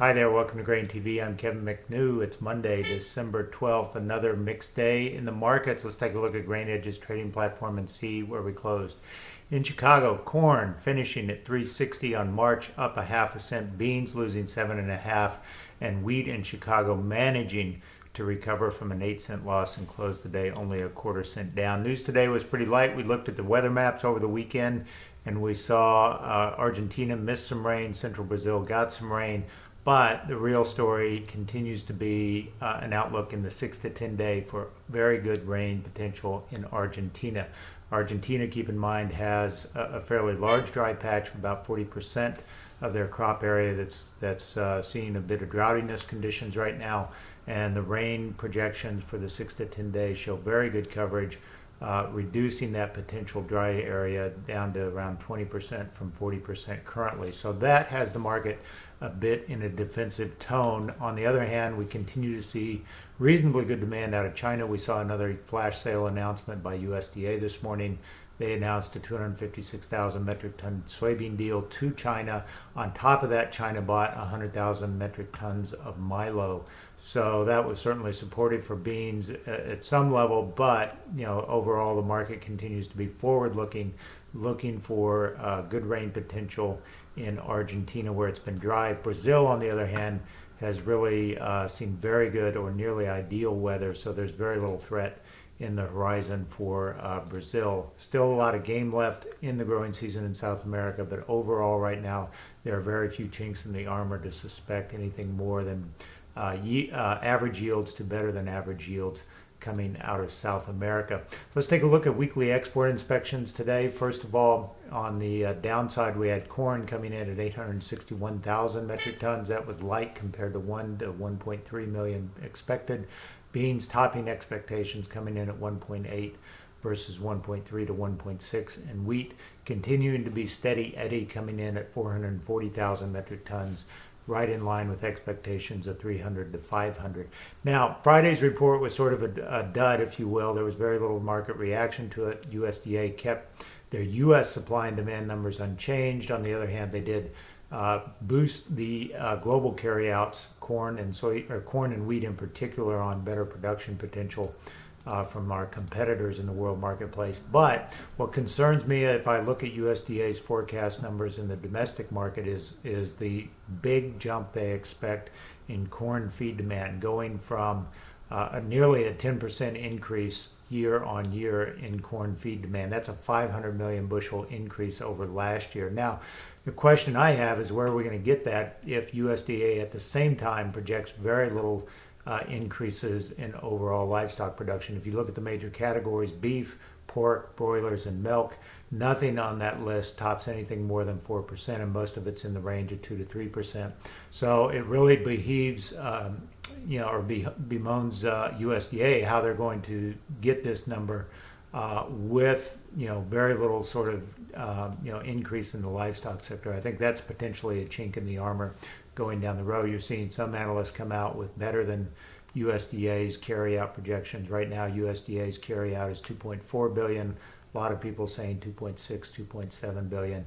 Hi there, welcome to Grain TV. I'm Kevin McNew. It's Monday, December 12th, another mixed day in the markets. Let's take a look at GrainEdge's trading platform and see where we closed. In Chicago, corn finishing at 360 on March, up a half a cent. Beans losing 7.5, and wheat in Chicago managing to recover from an 8-cent loss and close the day only a quarter cent down. News today was pretty light. We looked at the weather maps over the weekend and we saw Argentina missed some rain, central Brazil got some rain, but the real story continues to be an outlook in the 6 to 10 day for very good rain potential in Argentina. Argentina, keep in mind, has a fairly large dry patch of about 40% of their crop area that's seeing a bit of droughtiness conditions right now, and the rain projections for the 6 to 10 days show very good coverage, reducing that potential dry area down to around 20% from 40% currently. So that has the market a bit in a defensive tone. On the other hand, we continue to see reasonably good demand out of China. We saw another flash sale announcement by USDA this morning. They announced a 256,000 metric ton soybean deal to China. On top of that, China bought 100,000 metric tons of milo. So that was certainly supportive for beans at some level, but overall the market continues to be forward-looking, looking for good rain potential in Argentina where it's been dry. Brazil, on the other hand, has really seen very good or nearly ideal weather, so there's very little threat in the horizon for Brazil. Still a lot of game left in the growing season in South America, but overall right now there are very few chinks in the armor to suspect anything more than average yields to better than average yields coming out of South America. Let's take a look at weekly export inspections today. First of all, on the downside, we had corn coming in at 861,000 metric tons. That was light compared to 1.3 million expected. Beans topping expectations, coming in at 1.8 versus 1.3 to 1.6, and wheat continuing to be steady Eddie, coming in at 440,000 metric tons, right in line with expectations of 300 to 500. Now, Friday's report was sort of a dud, if you will. There was very little market reaction to it. USDA kept their U.S. supply and demand numbers unchanged. On the other hand, they did boost the global carryouts, corn and wheat in particular, on better production potential from our competitors in the world marketplace. But what concerns me, if I look at USDA's forecast numbers in the domestic market, is the big jump they expect in corn feed demand, going from nearly a 10% increase year on year in corn feed demand. That's a 500 million bushel increase over last year. Now, the question I have is, where are we going to get that if USDA at the same time projects very little increases in overall livestock production? If you look at the major categories, beef, pork, broilers, and milk, nothing on that list tops anything more than 4%, and most of it's in the range of 2 to 3%. So it really behoves, bemoans USDA how they're going to get this number with very little sort of increase in the livestock sector. I think that's potentially a chink in the armor going down the road. You're seeing some analysts come out with better than USDA's carryout projections. Right now, USDA's carryout is 2.4 billion. A lot of people saying 2.6, 2.7 billion,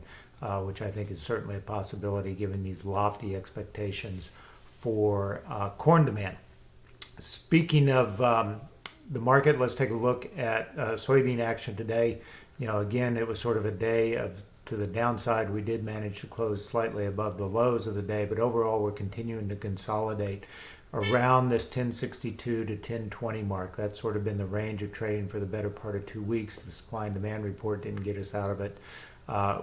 which I think is certainly a possibility given these lofty expectations for corn demand. Speaking of the market, let's take a look at soybean action today. Again, it was sort of a day to the downside. We did manage to close slightly above the lows of the day, but overall we're continuing to consolidate around this 1062 to 1020 mark. That's sort of been the range of trading for the better part of 2 weeks. The supply and demand report didn't get us out of it.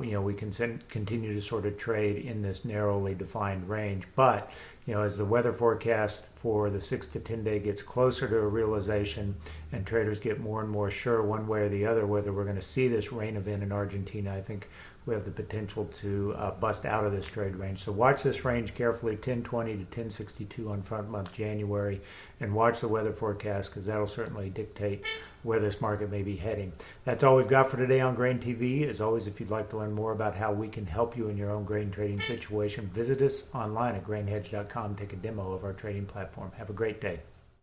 We can continue to sort of trade in this narrowly defined range. But as the weather forecast for the 6 to 10 day gets closer to a realization and traders get more and more sure one way or the other whether we're going to see this rain event in Argentina, I think we have the potential to bust out of this trade range. So watch this range carefully, 1020 to 1062 on front month January, and watch the weather forecast, because that'll certainly dictate where this market may be heading. That's all we've got for today on Grain TV. As always, if you'd like to learn more about how we can help you in your own grain trading situation, visit us online at grainhedge.com. Take a demo of our trading platform. Have a great day.